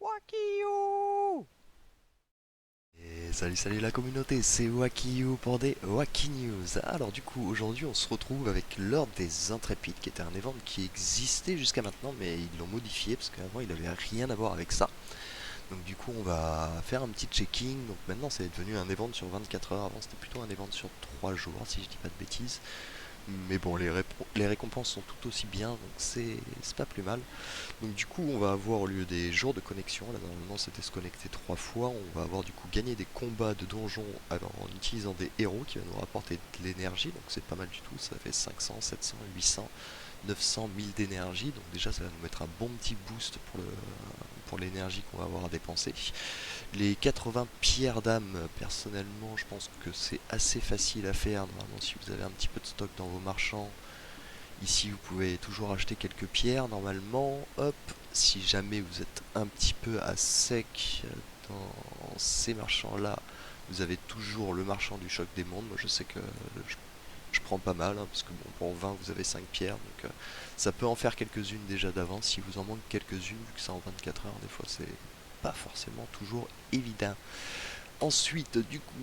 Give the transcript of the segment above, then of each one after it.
Wakio! Et salut la communauté, c'est Wakio pour des Waki News. Alors du coup, aujourd'hui on se retrouve avec l'Ordre des Intrépides, qui était un event qui existait jusqu'à maintenant, mais ils l'ont modifié, parce qu'avant il avait rien à voir avec ça. Donc du coup on va faire un petit checking, donc maintenant c'est devenu un event sur 24 heures, avant c'était plutôt un event sur 3 jours, si je dis pas de bêtises. Mais bon, les récompenses sont tout aussi bien, donc c'est pas plus mal. Donc du coup, on va avoir au lieu des jours de connexion, là normalement c'était se connecter 3 fois, on va avoir du coup gagné des combats de donjons en utilisant des héros qui va nous rapporter de l'énergie, donc c'est pas mal du tout, ça fait 500, 700, 800, 900, 1000 d'énergie, donc déjà ça va nous mettre un bon petit boost pour l'énergie qu'on va avoir à dépenser. Les 80 pierres d'âme, personnellement je pense que c'est assez facile à faire, normalement si vous avez un petit peu de stock dans vos marchands. Ici, vous pouvez toujours acheter quelques pierres, normalement. Hop, si jamais vous êtes un petit peu à sec dans ces marchands-là, vous avez toujours le marchand du choc des mondes. Moi, je sais que je prends pas mal, hein, parce que bon, pour 20, vous avez 5 pierres. Donc, ça peut en faire quelques-unes déjà d'avance. Si vous en manque quelques-unes, vu que c'est en 24 heures, des fois, c'est pas forcément toujours évident. Ensuite, du coup,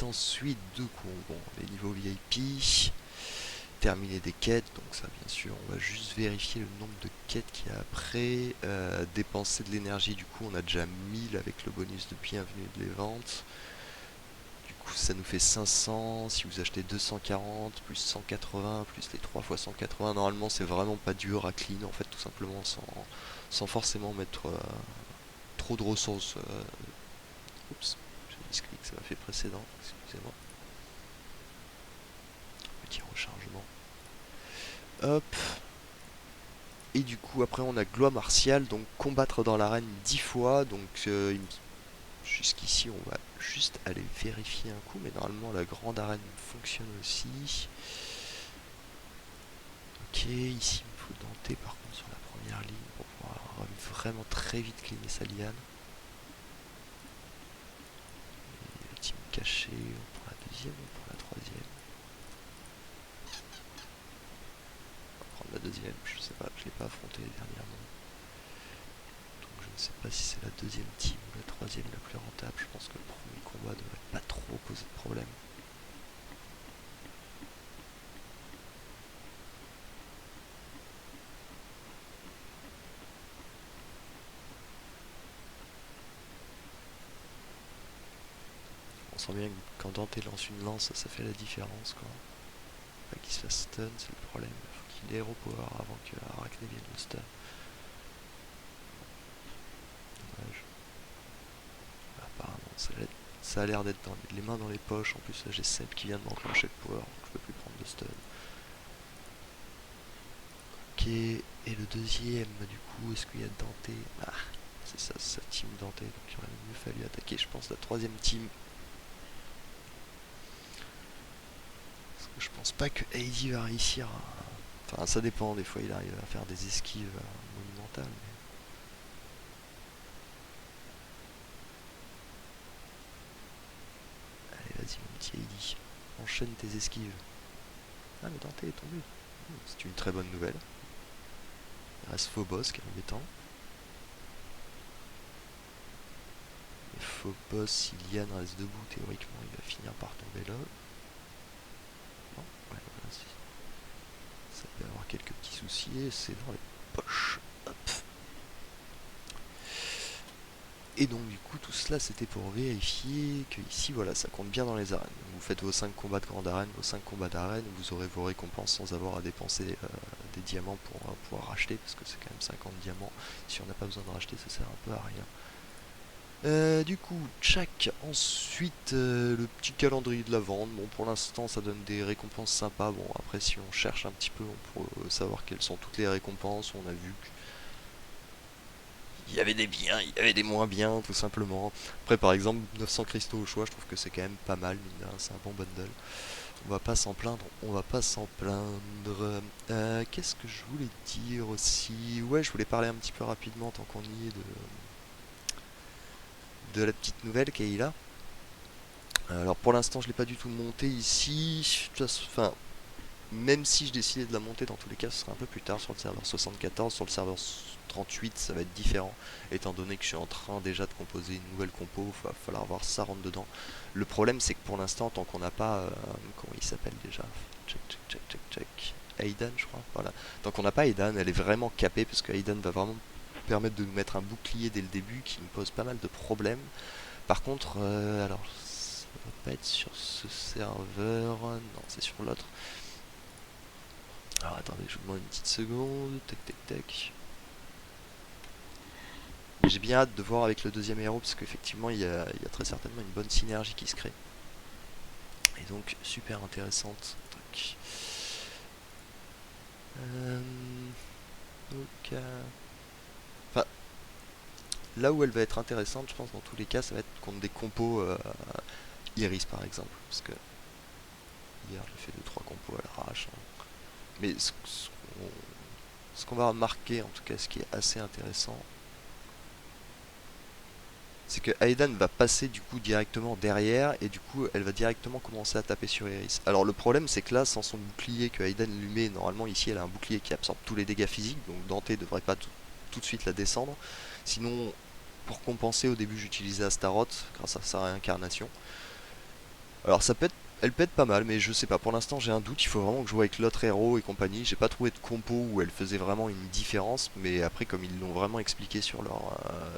ensuite, du coup, bon, les niveaux VIP, terminer des quêtes, donc ça bien sûr, on va juste vérifier le nombre de quêtes qu'il y a après. Dépenser de l'énergie, du coup, on a déjà 1000 avec le bonus de bienvenue de les ventes. Du coup, ça nous fait 500. Si vous achetez 240, plus 180, plus les 3 fois 180, normalement, c'est vraiment pas dur à clean, en fait, tout simplement, sans forcément mettre trop de ressources. Oups, j'ai misclick, ça m'a fait précédent, excusez-moi. Petit rechargement. Hop. Et du coup, après, on a gloire martiale, donc combattre dans l'arène 10 fois. Donc, jusqu'ici, on va juste aller vérifier un coup. Mais normalement, la grande arène fonctionne aussi. Ok, ici, il me faut denter par contre sur la première ligne pour pouvoir vraiment très vite cleaner sa liane. Et le team caché, on prend la deuxième, on prend la troisième. On va prendre la deuxième, je sais pas, je l'ai pas affronté dernièrement. Donc je ne sais pas si c'est la deuxième team ou la troisième la plus rentable. Je pense que le premier combat devrait pas trop poser de problème. On sent bien que quand Dante lance une lance, ça fait la différence quoi. Pas qu'il se fasse stun, c'est le problème. Il faut qu'il ait hero power avant que Arachné vienne le stun. Dommage. Apparemment, ça a l'air d'être dans les mains dans les poches. En plus, là j'ai Seb qui vient de m'enclencher le power, donc je peux plus prendre de stun. Ok, et le deuxième, du coup, est-ce qu'il y a Dante? Ah, c'est ça, c'est sa team Dante, donc il aurait mieux fallu attaquer, je pense, la troisième team. Parce que je pense pas que Heidi va réussir à... Enfin, ça dépend, des fois il arrive à faire des esquives monumentales. Allez, vas-y, mon petit Heidi, enchaîne tes esquives. Ah, mais Dante est tombé. C'est une très bonne nouvelle. Il reste Phobos qui est embêtant. Et Phobos, si Liane reste debout, théoriquement, il va finir par tomber là. Non, ouais, voilà, ça peut avoir quelques petits soucis et c'est dans les poches. Hop. Et donc du coup tout cela c'était pour vérifier que ici voilà ça compte bien dans les arènes. Vous faites vos 5 combats de grande arène, vos 5 combats d'arène, vous aurez vos récompenses sans avoir à dépenser des diamants pour pouvoir racheter parce que c'est quand même 50 diamants. Si on n'a pas besoin de racheter ça sert un peu à rien. Du coup, tchac, ensuite le petit calendrier de la vente. Bon, pour l'instant, ça donne des récompenses sympas. Bon, après, si on cherche un petit peu, on peut savoir quelles sont toutes les récompenses. On a vu qu'il y avait des biens, il y avait des moins bien, tout simplement. Après, par exemple, 900 cristaux au choix, je trouve que c'est quand même pas mal, mine de rien, c'est un bon bundle. On va pas s'en plaindre, on va pas s'en plaindre. Qu'est-ce que je voulais dire aussi? Ouais, je voulais parler un petit peu rapidement, tant qu'on y est, de la petite nouvelle Kayla. Alors pour l'instant je l'ai pas du tout monté ici. Enfin, même si je décidais de la monter, dans tous les cas, ce serait un peu plus tard sur le serveur 74. Sur le serveur 38, ça va être différent, étant donné que je suis en train déjà de composer une nouvelle compo, il va falloir voir ça rentre dedans. Le problème, c'est que pour l'instant, tant qu'on n'a pas... comment il s'appelle déjà? Check, check, check, check, check. Aidan, je crois. Voilà. Tant qu'on n'a pas Aidan, elle est vraiment capée, parce que Aidan va vraiment permettre de nous mettre un bouclier dès le début qui nous pose pas mal de problèmes. Par contre, alors, ça va pas être sur ce serveur, non, c'est sur l'autre. Alors attendez, je vous demande une petite seconde, tac tac tac. J'ai bien hâte de voir avec le deuxième héros, parce qu'effectivement, il y a très certainement une bonne synergie qui se crée. Et donc, super intéressante. Tac. Ok. Enfin, là où elle va être intéressante, je pense, dans tous les cas, ça va être contre des compos Iris, par exemple. Parce que hier, j'ai fait 2-3 compos à l'arrache, hein. Mais ce qu'on va remarquer, en tout cas, ce qui est assez intéressant, c'est que Aidan va passer du coup directement derrière et du coup elle va directement commencer à taper sur Iris. Alors le problème c'est que là, sans son bouclier que Aidan lui met, normalement ici elle a un bouclier qui absorbe tous les dégâts physiques, donc Dante devrait pas tout de suite la descendre. Sinon, pour compenser, au début j'utilisais Astaroth grâce à sa réincarnation. Alors ça peut être, elle peut être pas mal, mais je sais pas, pour l'instant j'ai un doute, il faut vraiment que je joue avec l'autre héros et compagnie. J'ai pas trouvé de compo où elle faisait vraiment une différence, mais après comme ils l'ont vraiment expliqué sur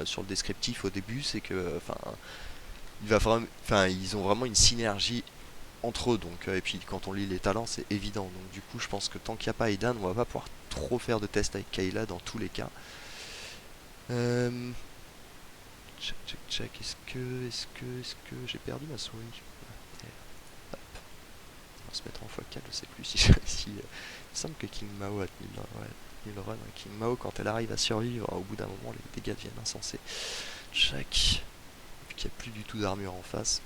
sur le descriptif au début, c'est que ils ont vraiment une synergie entre eux, donc et puis quand on lit les talents c'est évident, donc du coup je pense que tant qu'il n'y a pas Aidan, on va pas pouvoir trop faire de tests avec Kayla dans tous les cas. Check check check, est-ce que j'ai perdu ma souris? On va se mettre en x4, je sais plus si j'ai réussi. Il me semble que King Mao a tenu le run. King Mao, quand elle arrive à survivre, au bout d'un moment, les dégâts deviennent insensés. Check. Vu qu'il n'y a plus du tout d'armure en face.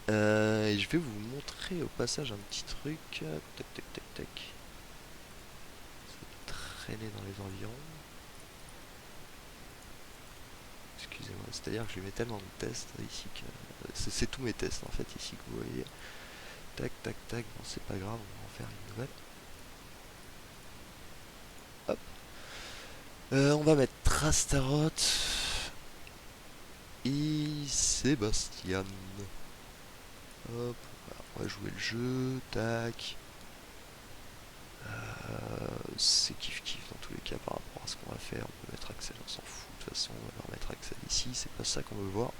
Et je vais vous montrer au passage un petit truc. Tac, tac, tac, tac. Ça va traîner dans les environs. Excusez-moi, c'est-à-dire que je lui mets tellement de tests ici que... C'est tous mes tests en fait ici que vous voyez. Tac, tac, tac. Bon, c'est pas grave, on va en faire une nouvelle. Hop. On va mettre Astaroth et Sébastien. Hop, voilà, on va jouer le jeu, tac. C'est kiff kiff dans tous les cas par rapport à ce qu'on va faire. On peut mettre Axel, on s'en fout. De toute façon, on va leur mettre Axel ici, c'est pas ça qu'on veut voir.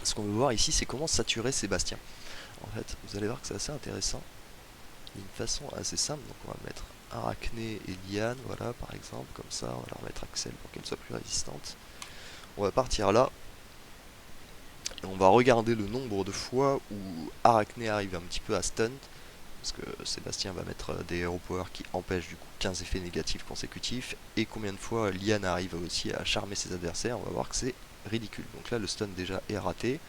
Ce qu'on veut voir ici, c'est comment saturer Sébastien. En fait, vous allez voir que c'est assez intéressant. Il y a une façon assez simple, donc on va mettre Arachné et Liane, voilà, par exemple, comme ça. On va leur mettre Axel pour qu'elle soit plus résistante. On va partir là. Et on va regarder le nombre de fois où Arachné arrive un petit peu à stun. Parce que Sébastien va mettre des hero power qui empêchent du coup 15 effets négatifs consécutifs. Et combien de fois Liane arrive aussi à charmer ses adversaires. On va voir que c'est ridicule. Donc là le stun déjà est raté.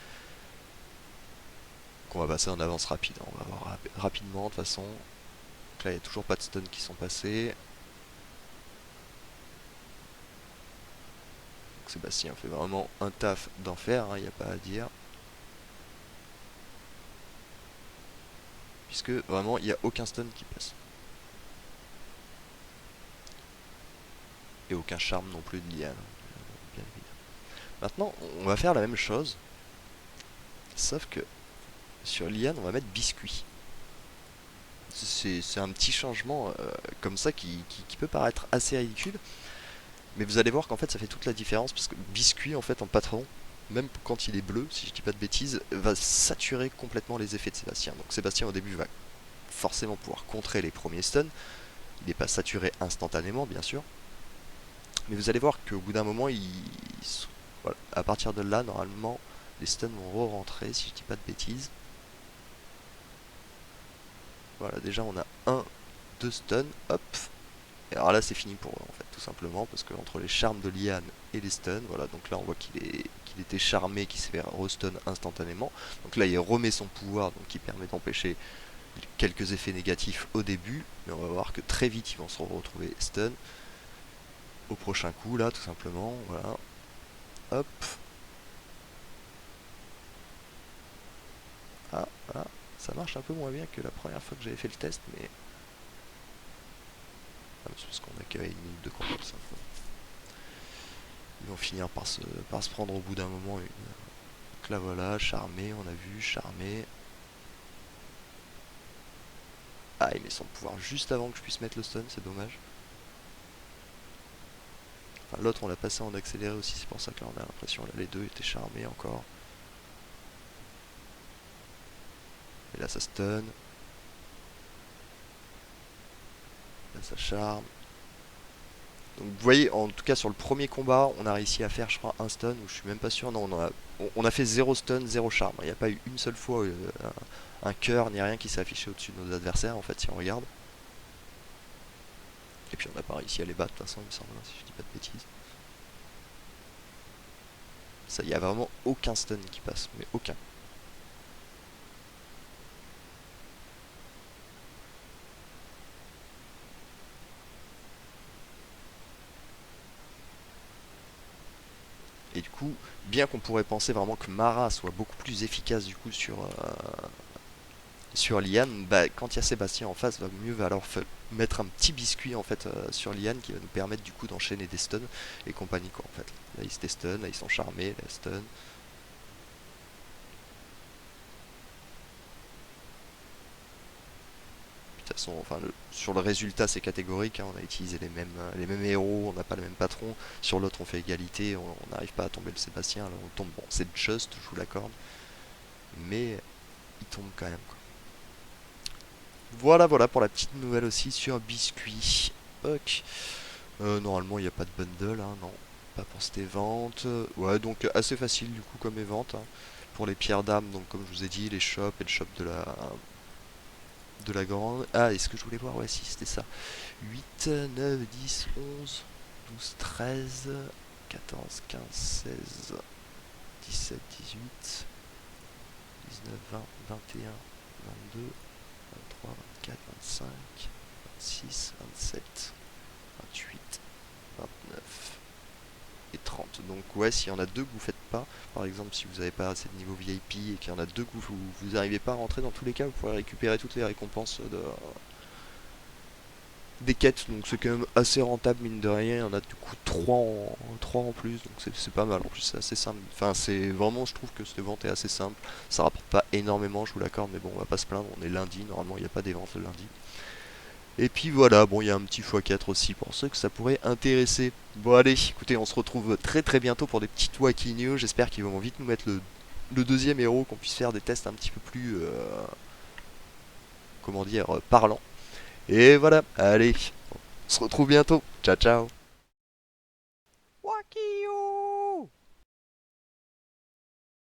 Donc on va passer en avance rapide. On va voir rapidement de toute façon. Donc là il n'y a toujours pas de stun qui sont passés. Donc Sébastien fait vraiment un taf d'enfer, il n'y a pas à dire. Puisque vraiment il n'y a aucun stun qui passe. Et aucun charme non plus de Liane, bien évidemment. Maintenant, on va faire la même chose, sauf que sur Liane, on va mettre Biscuit. C'est un petit changement comme ça qui peut paraître assez ridicule, mais vous allez voir qu'en fait ça fait toute la différence, parce que Biscuit, en fait, en patron, même quand il est bleu, si je dis pas de bêtises, va saturer complètement les effets de Sébastien. Donc Sébastien au début va forcément pouvoir contrer les premiers stuns, il n'est pas saturé instantanément bien sûr, mais vous allez voir qu'au bout d'un moment, voilà, à partir de là, normalement, les stuns vont re-rentrer, si je dis pas de bêtises. Voilà, déjà on a 1, 2 stuns, hop. Et alors là c'est fini pour eux en fait, tout simplement, parce que entre les charmes de Liane et les stuns, voilà, donc là on voit qu'il était charmé, qu'il s'est fait restun instantanément. Donc là il remet son pouvoir, donc qui permet d'empêcher quelques effets négatifs au début, mais on va voir que très vite ils vont se retrouver stun au prochain coup là, tout simplement, voilà. Hop. Ah, voilà. Ça marche un peu moins bien que la première fois que j'avais fait le test, mais... Ah, c'est parce qu'on a qu'à une minute de combat, ça. Ils vont finir par se prendre au bout d'un moment une... Donc là voilà, charmé, on a vu, charmé. Ah, il met son pouvoir juste avant que je puisse mettre le stun, c'est dommage. Enfin, l'autre on l'a passé en accéléré aussi, c'est pour ça que là on a l'impression, là les deux étaient charmés encore. Et là ça stun. Là ça charme. Donc vous voyez, en tout cas sur le premier combat, on a réussi à faire je crois un stun, ou je suis même pas sûr, non on a fait 0 stun, 0 charme. Il n'y a pas eu une seule fois un cœur ni rien qui s'est affiché au-dessus de nos adversaires en fait si on regarde. Et puis on n'a pas réussi à les battre de toute façon il me semble, si je dis pas de bêtises. Ça, il n'y a vraiment aucun stun qui passe, mais aucun. Et du coup, bien qu'on pourrait penser vraiment que Mara soit beaucoup plus efficace du coup sur Liane, bah, quand il y a Sébastien en face, va mieux va alors mettre un petit biscuit en fait sur Liane qui va nous permettre du coup d'enchaîner des stuns et compagnie quoi en fait. Là ils se stun, là ils sont charmés, là stun. De toute façon, enfin, sur le résultat c'est catégorique, hein, on a utilisé les mêmes héros, on n'a pas le même patron. Sur l'autre on fait égalité, on n'arrive pas à tomber le Sébastien, alors on tombe, bon c'est juste, je vous l'accorde, mais il tombe quand même quoi. Voilà, voilà pour la petite nouvelle aussi sur Biscuit. Ok. Normalement, il n'y a pas de bundle, hein, non. Pas pour cette vente. Ouais, donc assez facile du coup comme évente. Hein. Pour les pierres d'âme, donc comme je vous ai dit, les shops et le shop de la grande. Ah, est-ce que je voulais voir? Ouais, si, c'était ça. 8, 9, 10, 11, 12, 13, 14, 15, 16, 17, 18, 19, 20, 21, 22, 23, 24, 25, 26, 27, 28, 29 et 30. Donc ouais, s'il y en a deux que vous faites pas, par exemple si vous n'avez pas assez de niveau VIP et qu'il y en a deux que vous n'arrivez pas à rentrer, dans tous les cas, vous pourrez récupérer toutes les récompenses des quêtes. Donc c'est quand même assez rentable mine de rien. Il y en a du coup 3 en plus, donc c'est pas mal. En plus c'est assez simple. Enfin c'est vraiment, je trouve que cette vente est assez simple. Ça rapporte pas énormément, je vous l'accorde, mais bon on va pas se plaindre. On est lundi, normalement il n'y a pas des ventes le lundi. Et puis voilà, bon, il y a un petit x4 aussi pour ceux que ça pourrait intéresser. Bon, allez, écoutez, on se retrouve très très bientôt pour des petites Wacky News. J'espère qu'ils vont vite nous mettre le deuxième héros, qu'on puisse faire des tests un petit peu plus, comment dire, parlants. Et voilà, allez, on se retrouve bientôt. Ciao, ciao. Wacky